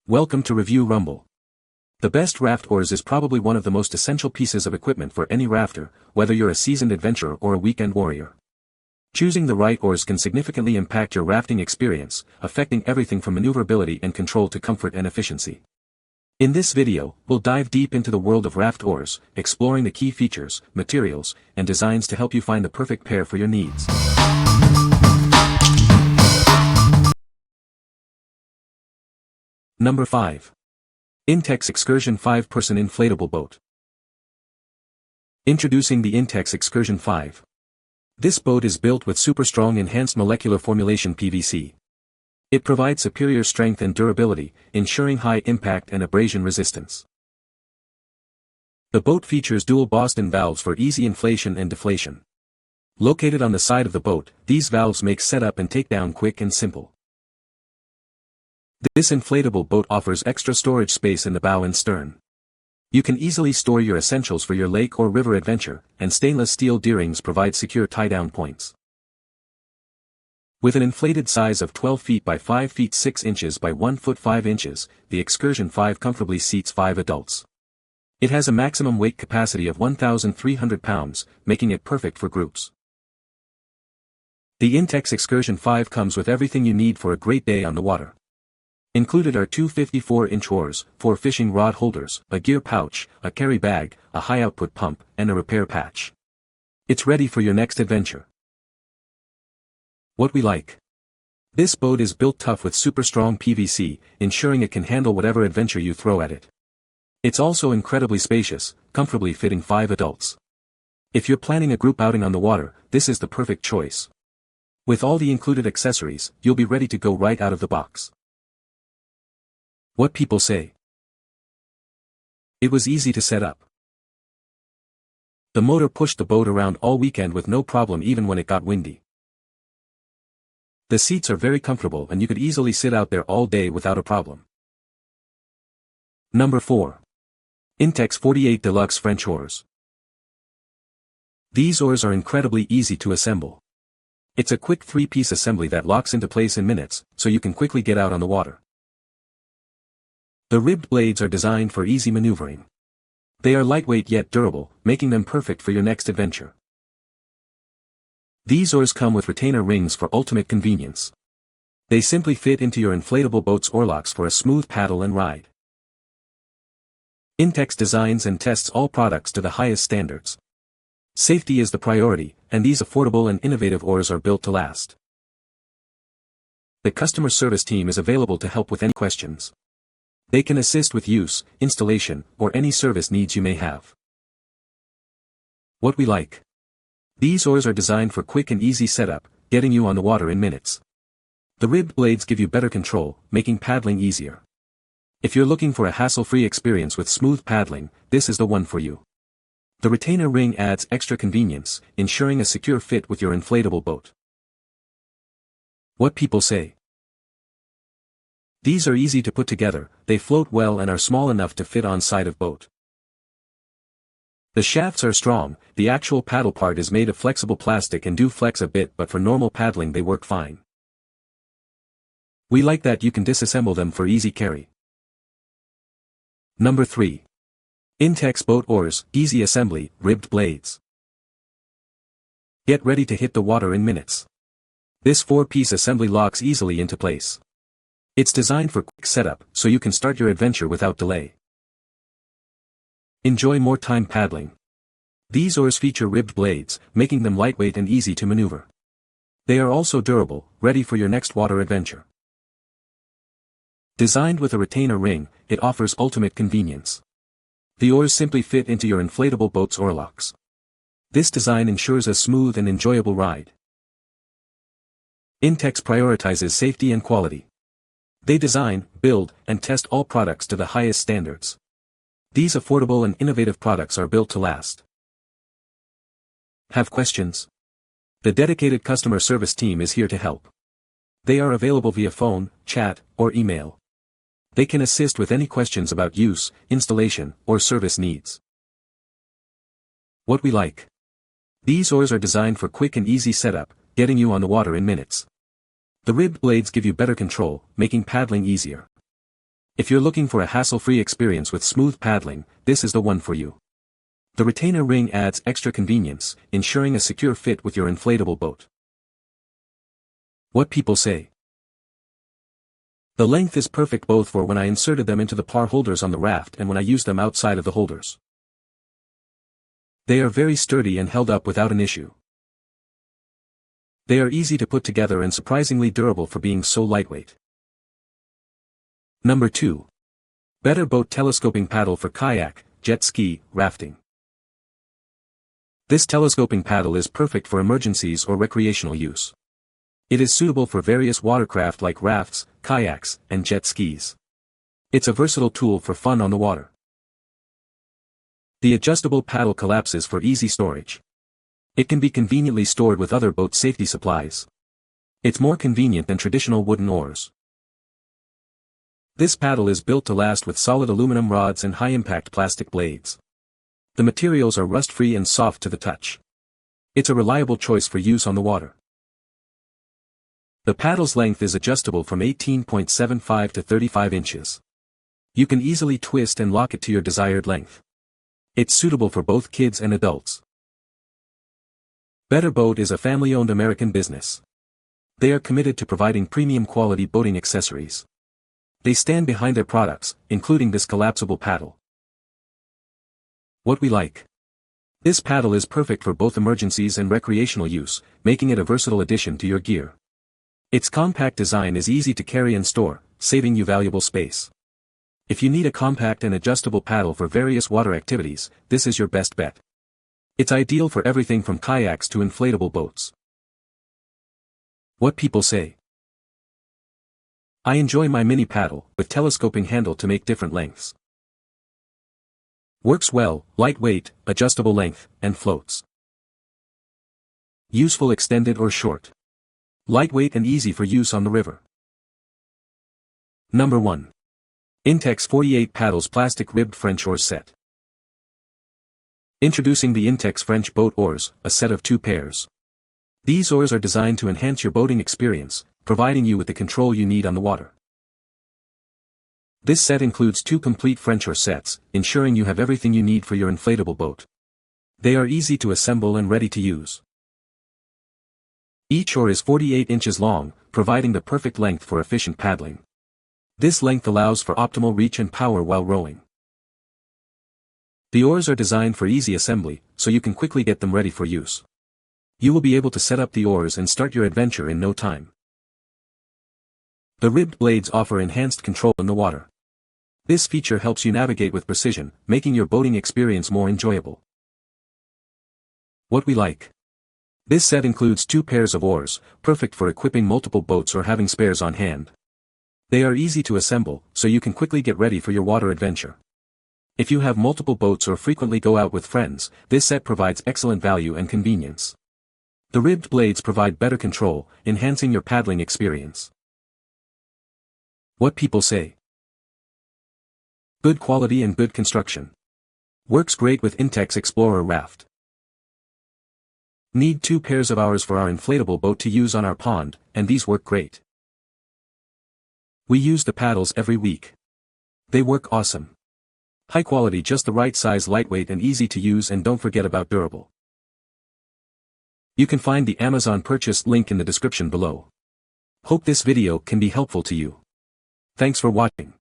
Welcome to Review Rumble. The best raft oars is probably one of the most essential pieces of equipment for any rafter, whether you're a seasoned adventurer or a weekend warrior. Choosing the right oars can significantly impact your rafting experience, affecting everything from maneuverability and control to comfort and efficiency. In this video, we'll dive deep into the world of raft oars, exploring the key features, materials, and designs to help you find the perfect pair for your needs. Number 5. Intex Excursion 5-Person Inflatable Boat. Introducing the Intex Excursion 5. This boat is built with super strong enhanced molecular formulation PVC. It provides superior strength and durability, ensuring high impact and abrasion resistance. The boat features dual Boston valves for easy inflation and deflation. Located on the side of the boat, these valves make setup and takedown quick and simple. This inflatable boat offers extra storage space in the bow and stern. You can easily store your essentials for your lake or river adventure, and stainless steel D-rings provide secure tie-down points. With an inflated size of 12 feet by 5 feet 6 inches by 1 foot 5 inches, the Excursion 5 comfortably seats 5 adults. It has a maximum weight capacity of 1,300 pounds, making it perfect for groups. The Intex Excursion 5 comes with everything you need for a great day on the water. Included are two 54-inch oars, 4 fishing rod holders, a gear pouch, a carry bag, a high-output pump, and a repair patch. It's ready for your next adventure. What we like. This boat is built tough with super strong PVC, ensuring it can handle whatever adventure you throw at it. It's also incredibly spacious, comfortably fitting 5 adults. If you're planning a group outing on the water, this is the perfect choice. With all the included accessories, you'll be ready to go right out of the box. What people say. It was easy to set up. The motor pushed the boat around all weekend with no problem even when it got windy. The seats are very comfortable and you could easily sit out there all day without a problem. Number 4. Intex 48 Deluxe French Oars. These oars are incredibly easy to assemble. It's a quick 3-piece assembly that locks into place in minutes, so you can quickly get out on the water. The ribbed blades are designed for easy maneuvering. They are lightweight yet durable, making them perfect for your next adventure. These oars come with retainer rings for ultimate convenience. They simply fit into your inflatable boat's oarlocks for a smooth paddle and ride. Intex designs and tests all products to the highest standards. Safety is the priority, and these affordable and innovative oars are built to last. The customer service team is available to help with any questions. They can assist with use, installation, or any service needs you may have. What we like. These oars are designed for quick and easy setup, getting you on the water in minutes. The ribbed blades give you better control, making paddling easier. If you're looking for a hassle-free experience with smooth paddling, this is the one for you. The retainer ring adds extra convenience, ensuring a secure fit with your inflatable boat. What people say. These are easy to put together, they float well and are small enough to fit on side of boat. The shafts are strong, the actual paddle part is made of flexible plastic and do flex a bit, but for normal paddling they work fine. We like that you can disassemble them for easy carry. Number 3. Intex Boat Oars, Easy Assembly, Ribbed Blades. Get ready to hit the water in minutes. This 4-piece assembly locks easily into place. It's designed for quick setup, so you can start your adventure without delay. Enjoy more time paddling. These oars feature ribbed blades, making them lightweight and easy to maneuver. They are also durable, ready for your next water adventure. Designed with a retainer ring, it offers ultimate convenience. The oars simply fit into your inflatable boat's oarlocks. This design ensures a smooth and enjoyable ride. Intex prioritizes safety and quality. They design, build, and test all products to the highest standards. These affordable and innovative products are built to last. Have questions? The dedicated customer service team is here to help. They are available via phone, chat, or email. They can assist with any questions about use, installation, or service needs. What we like. These oars are designed for quick and easy setup, getting you on the water in minutes. The ribbed blades give you better control, making paddling easier. If you're looking for a hassle-free experience with smooth paddling, this is the one for you. The retainer ring adds extra convenience, ensuring a secure fit with your inflatable boat. What people say. The length is perfect both for when I inserted them into the par holders on the raft and when I used them outside of the holders. They are very sturdy and held up without an issue. They are easy to put together and surprisingly durable for being so lightweight. Number 2. Better Boat Telescoping Paddle for Kayak, Jet Ski, Rafting. This telescoping paddle is perfect for emergencies or recreational use. It is suitable for various watercraft like rafts, kayaks, and jet skis. It's a versatile tool for fun on the water. The adjustable paddle collapses for easy storage. It can be conveniently stored with other boat safety supplies. It's more convenient than traditional wooden oars. This paddle is built to last with solid aluminum rods and high-impact plastic blades. The materials are rust-free and soft to the touch. It's a reliable choice for use on the water. The paddle's length is adjustable from 18.75 to 35 inches. You can easily twist and lock it to your desired length. It's suitable for both kids and adults. Better Boat is a family-owned American business. They are committed to providing premium quality boating accessories. They stand behind their products, including this collapsible paddle. What we like. This paddle is perfect for both emergencies and recreational use, making it a versatile addition to your gear. Its compact design is easy to carry and store, saving you valuable space. If you need a compact and adjustable paddle for various water activities, this is your best bet. It's ideal for everything from kayaks to inflatable boats. What people say. I enjoy my mini paddle, with telescoping handle to make different lengths. Works well, lightweight, adjustable length, and floats. Useful extended or short. Lightweight and easy for use on the river. Number 1. Intex 48 Paddles Plastic Ribbed French Oars Set. Introducing the Intex French Boat Oars, a set of 2 pairs. These oars are designed to enhance your boating experience, providing you with the control you need on the water. This set includes 2 complete French oar sets, ensuring you have everything you need for your inflatable boat. They are easy to assemble and ready to use. Each oar is 48 inches long, providing the perfect length for efficient paddling. This length allows for optimal reach and power while rowing. The oars are designed for easy assembly, so you can quickly get them ready for use. You will be able to set up the oars and start your adventure in no time. The ribbed blades offer enhanced control in the water. This feature helps you navigate with precision, making your boating experience more enjoyable. What we like. This set includes 2 pairs of oars, perfect for equipping multiple boats or having spares on hand. They are easy to assemble, so you can quickly get ready for your water adventure. If you have multiple boats or frequently go out with friends, this set provides excellent value and convenience. The ribbed blades provide better control, enhancing your paddling experience. What people say. Good quality and good construction. Works great with Intex Explorer Raft. Need 2 pairs of ours for our inflatable boat to use on our pond, and these work great. We use the paddles every week. They work awesome. High quality, just the right size, lightweight and easy to use, and don't forget about durable. You can find the Amazon purchase link in the description below. Hope this video can be helpful to you. Thanks for watching.